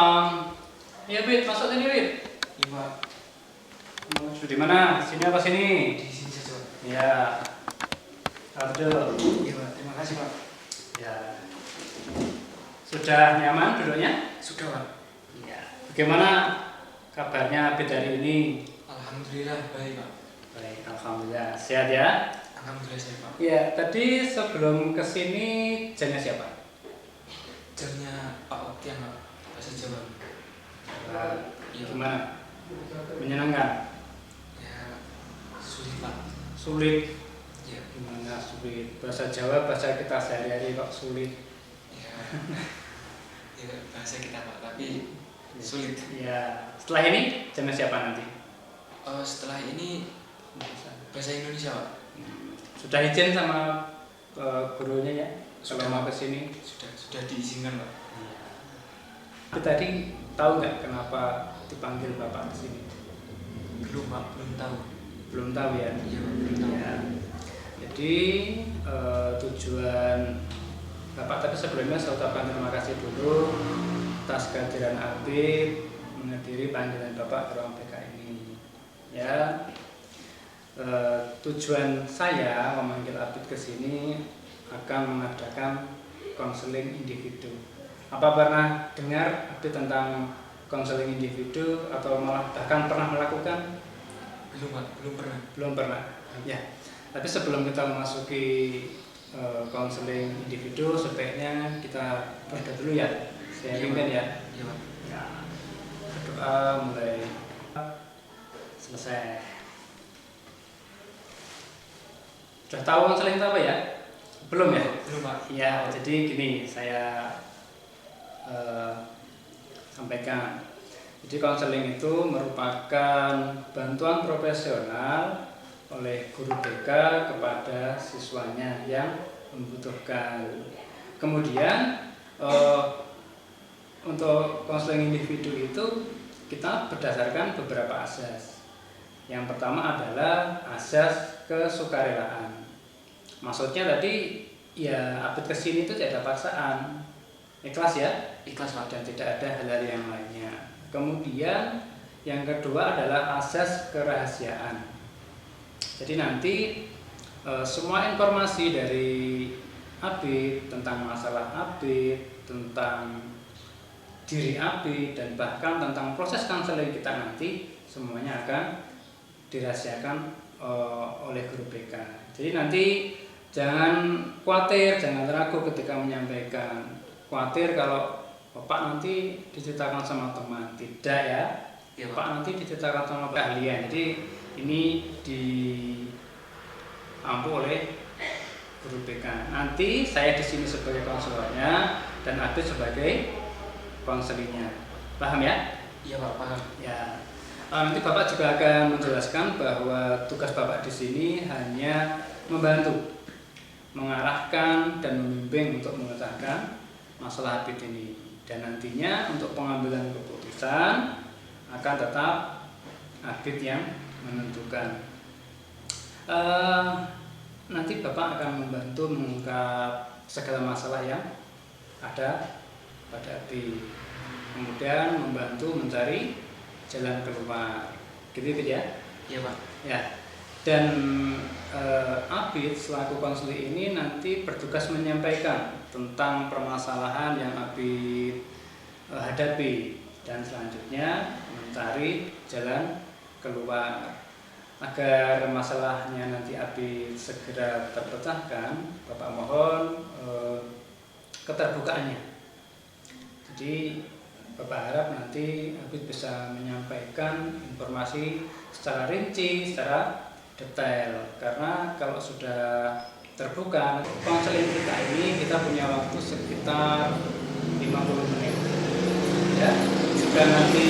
malam. Iya, Bit, masuk sini, Bit. Iya Pak, Mau di mana? Sini apa sini? di sini saja Pak. Iya. Abdul. Iya Pak, terima kasih Pak. Ya. Sudah nyaman duduknya? Sudah Pak. Iya. Bagaimana kabarnya Bit hari ini? Alhamdulillah baik Pak. Baik, alhamdulillah. Sehat ya? Alhamdulillah saya Pak. Iya, tadi sebelum kesini jamnya siapa? Jamnya Pak Oktian Pak, bahasa Jawa. Iya. Gimana? Menyenangkan? Ya sulit Pak. Sulit? Ya. Gimana sulit? Bahasa Jawa, bahasa kita sehari-hari kok sulit? Ya. Ya bahasa kita Pak, tapi sulit. Iya. Setelah ini jamnya siapa nanti? Setelah ini bahasa Indonesia Pak. Sudah izin sama gurunya ya? Sudah. Kalau mau kesini? Sudah diizinkan Pak. Itu tadi tahu nggak kenapa dipanggil Bapak kesini? Belum Pak, belum tahu. Belum tahu ya? Iya Pak, belum tahu. Ya. Jadi tujuan Bapak tadi sebelumnya saya ucapkan terima kasih dulu atas kehadiran Abid menghadiri panggilan Bapak ke ruang BK ini. Ya, tujuan saya memanggil Abid ke sini akan mengadakan konseling individu. Apa pernah dengar Abid tentang konseling individu atau malah bahkan pernah melakukan? Belum Pak, belum pernah. Belum pernah. Ya. Tapi sebelum kita memasuki konseling individu, sebaiknya kita berdoa dulu ya. Saya pimpin ya. Iya Pak. Ya. Berdoa mulai selesai. Sudah tahu konseling itu apa ya? Belum ya? Belum Pak. Ya, jadi gini saya sampaikan. Jadi konseling itu merupakan bantuan profesional oleh guru BK kepada siswanya yang membutuhkan. Kemudian untuk konseling individu itu kita berdasarkan beberapa asas. Yang pertama adalah asas kesukarelaan. Maksudnya tadi ya Abid kesini itu tidak ada paksaan, ikhlas ya, Ikhlas Pak. dan tidak ada hal-hal yang lainnya. Kemudian yang kedua adalah asas kerahasiaan. Jadi nanti semua informasi dari Abid tentang masalah Abid, tentang diri Abid, dan bahkan tentang proses konseling kita nanti semuanya akan dirahasiakan oleh guru BK. Jadi nanti jangan khawatir, jangan ragu ketika menyampaikan. Khawatir kalau Bapak nanti diceritakan sama teman, tidak ya? Iya, Pak. Bapak nanti diceritakan sama keahlian. Jadi ini diampu oleh guru BK. Nanti saya di sini sebagai konselornya dan Abid sebagai konselingnya. Paham ya? Iya Pak, paham. Ya. Nanti Bapak juga akan menjelaskan bahwa tugas Bapak di sini hanya membantu, mengarahkan dan membimbing untuk memecahkan masalah Abid ini. Dan nantinya untuk pengambilan keputusan akan tetap Abid yang menentukan. Nanti Bapak akan membantu mengungkap segala masalah yang ada pada Abid. Kemudian membantu mencari jalan keluar. Gitu ya? Iya Pak. Ya. Dan Abid selaku konselor ini nanti bertugas menyampaikan tentang permasalahan yang Abid hadapi dan selanjutnya mencari jalan keluar. Agar masalahnya nanti Abid segera terpecahkan, Bapak mohon keterbukaannya. Jadi Bapak harap nanti Abid bisa menyampaikan informasi secara rinci, secara detail. Karena kalau sudah terbuka, konseling kita ini kita punya waktu sekitar 50 menit. Ya, jika nanti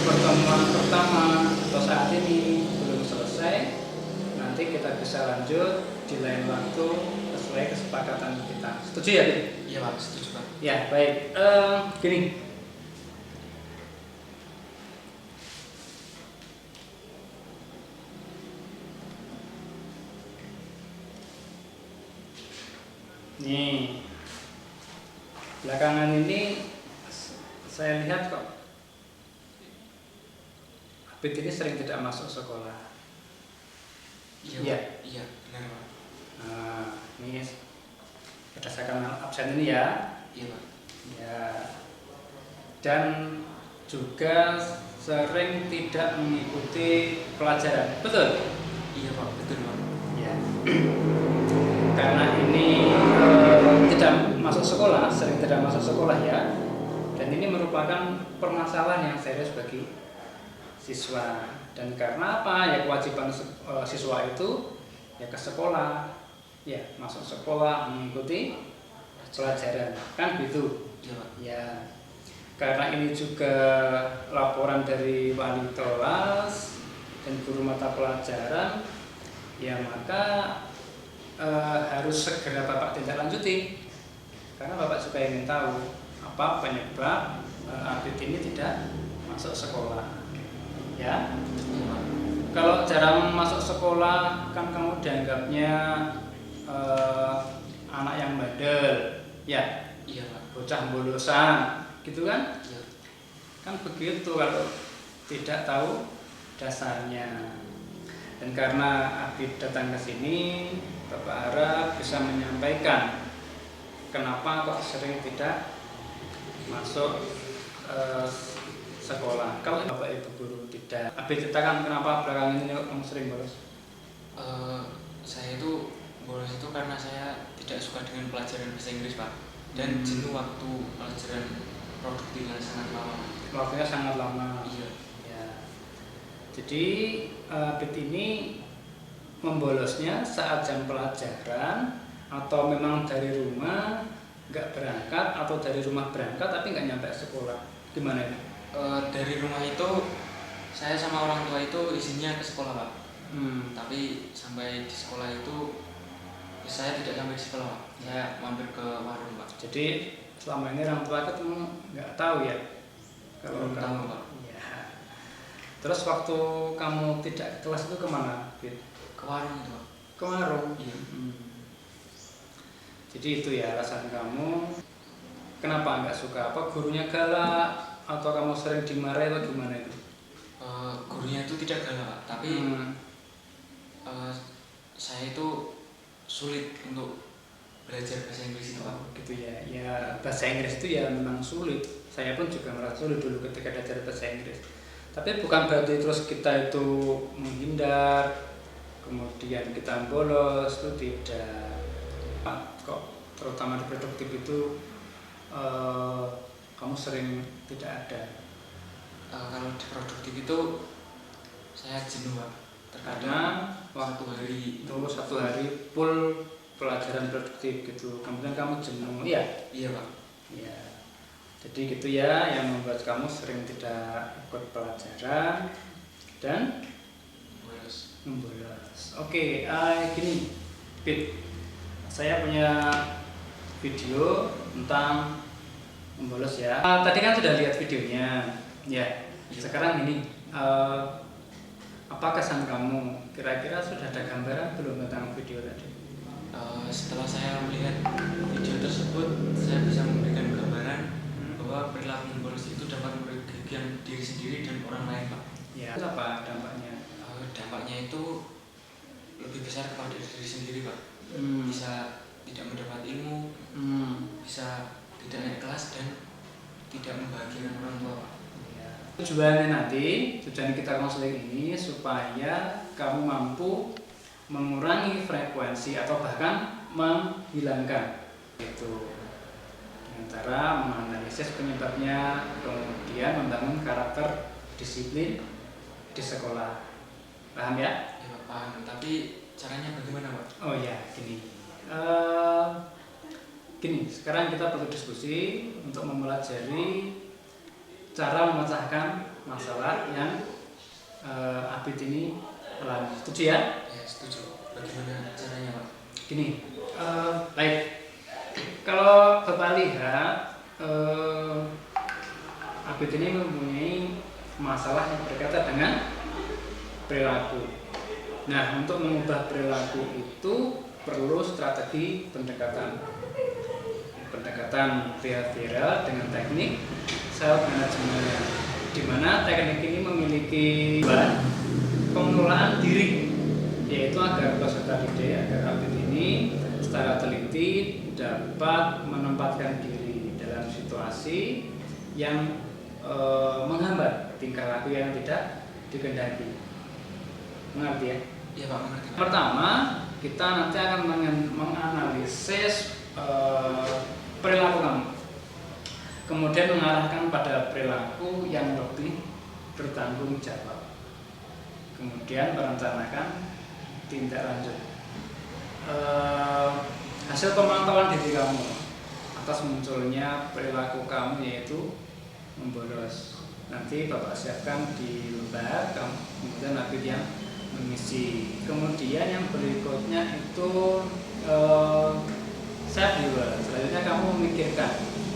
pertemuan pertama atau saat ini belum selesai, nanti kita bisa lanjut di lain waktu sesuai kesepakatan kita. Setuju ya, Bid? Iya Pak, setuju Pak. Ya, baik. Gini. Nih, belakangan ini Saya lihat kok Abid ini sering tidak masuk sekolah. Iya, Iya. Pak. Iya, benar Pak. Nah, ini berdasarkan absen ini ya. Iya Pak. Ya. Dan juga sering tidak mengikuti pelajaran. Betul? Iya Pak, betul Pak. Ya. Karena ini tidak masuk sekolah, sering tidak masuk sekolah ya. Dan ini merupakan permasalahan yang serius bagi siswa. Dan karena apa? Ya kewajiban siswa itu ya ke sekolah, ya masuk sekolah mengikuti pelajaran, kan gitu. Iya Pak. Ya. Karena ini juga laporan dari wali kelas dan guru mata pelajaran, ya maka harus segera Bapak tindak lanjuti. Karena Bapak juga ingin tahu apa penyebab Abid ini tidak masuk sekolah. Ya. Iya Pak. Kalau jarang masuk sekolah kan kamu dianggapnya anak yang bandel, ya, Iya Pak. bocah bolosan, gitu kan? Iya. Kan begitu kalau tidak tahu dasarnya. Dan karena Abid datang ke sini, Bapak harap bisa menyampaikan kenapa kok sering tidak masuk sekolah. Kalau Bapak Ibu guru tidak, Abid ceritakan kenapa belakangan ini kamu sering bolos. Saya itu bolos itu karena saya tidak suka dengan pelajaran bahasa Inggris Pak, dan jenuh waktu pelajaran produktif yang sangat lama. Waktunya sangat lama. Iya. Ya. Jadi Abid ini membolosnya saat jam pelajaran atau memang dari rumah nggak berangkat atau dari rumah berangkat tapi nggak nyampe sekolah, gimana ini? Dari rumah itu saya sama orang tua itu izinnya ke sekolah Pak. Tapi sampai di sekolah itu saya tidak sampai di sekolah Pak. Saya mampir ke warung Pak. Jadi selama ini orang tua ketemu nggak tahu ya kalau Belum kamu. tahu, Pak. Ya. Terus waktu kamu tidak ke kelas itu kemana, Bid? Ke warung itu Pak. Ke warung. Iya. Jadi itu ya alasan kamu kenapa nggak suka? Apa gurunya galak atau kamu sering dimarahi atau gimana itu? Gurunya itu tidak galak Pak, tapi saya itu sulit untuk belajar bahasa Inggris itu Pak. Gitu ya. Ya bahasa Inggris itu ya memang sulit. Saya pun juga merasa sulit dulu ketika belajar bahasa Inggris. Tapi bukan berarti terus kita itu menghindar, kemudian kita bolos, itu tidak. Kok terutama di produktif itu kamu sering tidak ada. Kalau di produktif itu saya jenuh Pak. Karena waktu hari itu satu hari full pelajaran produktif gitu. Kemudian kamu jenuh, iya? Iya Pak. Iya. Jadi gitu ya yang membuat kamu sering tidak ikut pelajaran dan membolos. Oke, gini, Bid. Saya punya video tentang membolos ya. Tadi kan sudah lihat videonya, ya. Sekarang ini, apa kesan kamu? Kira-kira sudah ada gambaran belum tentang video tadi? Setelah saya melihat video tersebut, saya bisa memberikan gambaran bahwa perilaku membolos itu dapat merugikan diri sendiri dan orang lain Pak. Ya. Apa dampaknya? Dampaknya itu lebih besar kepada diri sendiri Pak. Bisa tidak mendapat ilmu, bisa tidak naik kelas dan tidak membahagiakan orang tua Pak. Ya. Tujuan kita konseling ini supaya kamu mampu mengurangi frekuensi atau bahkan menghilangkan itu, antara menganalisis penyebabnya, kemudian membangun karakter disiplin di sekolah. Paham ya? Ya Pak, paham. Tapi caranya bagaimana Pak? Oh ya, gini, sekarang kita perlu diskusi untuk mempelajari cara memecahkan masalah yang Abid ini alami. Setuju ya? Ya setuju. Bagaimana caranya Pak? Gini, baik. Kalau Bapak lihat, Abid ini mempunyai masalah yang berkaitan dengan perilaku. Nah, untuk mengubah perilaku itu perlu strategi pendekatan behavioral dengan teknik self management, di mana teknik ini memiliki pengelolaan diri, yaitu agar peserta didik, agar Abid ini secara teliti dapat menempatkan diri dalam situasi yang menghambat tingkah laku yang tidak dikehendaki. Mengerti ya? Iya Pak, mengerti. Pertama, kita nanti akan menganalisis perilaku kamu, kemudian mengarahkan pada perilaku yang lebih bertanggung jawab, kemudian merencanakan tindak lanjut. Hasil pemantauan diri kamu atas munculnya perilaku kamu yaitu membolos, nanti Bapak siapkan di lembar, kemudian Abid yang mengisi. Kemudian yang berikutnya itu self reward. Selanjutnya kamu memikirkan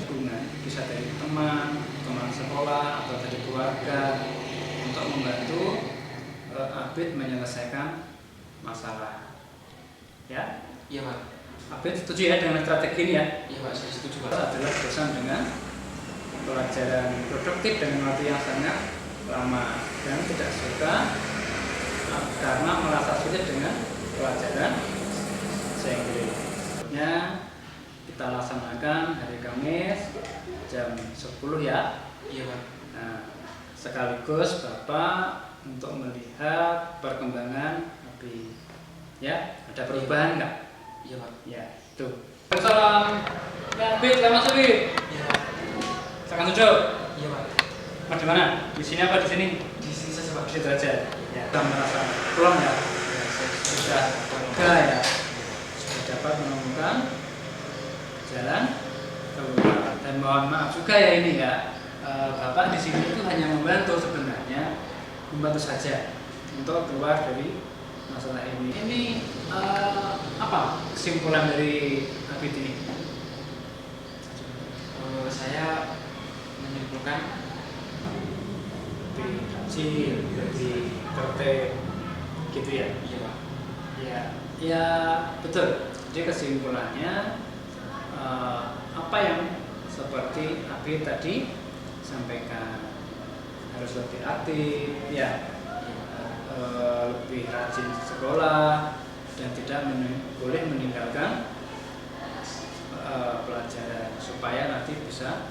hubungan, bisa dari teman sekolah atau dari keluarga, untuk membantu Abid menyelesaikan masalah. Ya? Iya Pak. Abid setuju ya dengan strategi ini ya? Iya Pak, saya setuju Pak. Adalah bosan dengan pelajaran produktif dengan waktu yang sangat lama dan tidak suka karena merasa sulit dengan pelajaran bahasa Inggris. Kita laksanakan hari Kamis jam 10 ya. Iya Pak. Nah, sekaligus Bapak untuk melihat perkembangan Abid. Ya, ada perubahan nggak? Iya Pak. Ya, itu. Salam. Ya, Abid, selamat sore. Iya Pak. Silakan duduk. Iya Pak. Mas di mana? Di sini apa di sini? Di sini saja Pak. Di situ aja. Ya, sudah merasa pulang ya? Ya, saya Sudah lega ya? Sudah dapat menemukan jalan keluar. Dan mohon maaf juga ya ini ya, Bapak di sini itu hanya membantu sebenarnya, membantu saja untuk keluar dari masalah ini. Ini apa kesimpulan dari Abid ini? Saya menyimpulkan Lebih rajin, lebih tertib, gitu ya? iya Pak. Ya betul. Jadi kesimpulannya apa yang seperti Abid tadi sampaikan, harus lebih aktif, ya, lebih rajin sekolah dan tidak boleh meninggalkan pelajaran supaya nanti bisa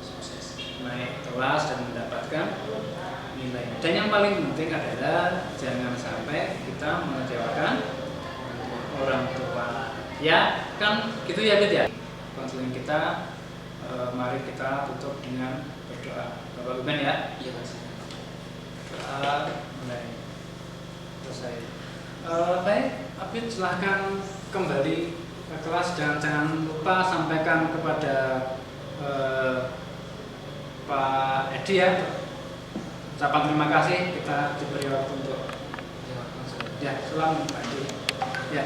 sukses naik kelas dan mendapatkan nilai. Dan yang paling penting adalah jangan sampai kita mengecewakan orang tua. Ya, kan gitu ya Bid ya. Konseling kita, mari kita tutup dengan berdoa. Bapak Ibu ya. Iya Pak. Doa mulai selesai. Baik, Abid silahkan kembali ke kelas dan jangan lupa sampaikan kepada Pak Edi ya, ucapan terima kasih kita diberi waktu untuk Iya Pak. ya, selamat Pak Edi ya.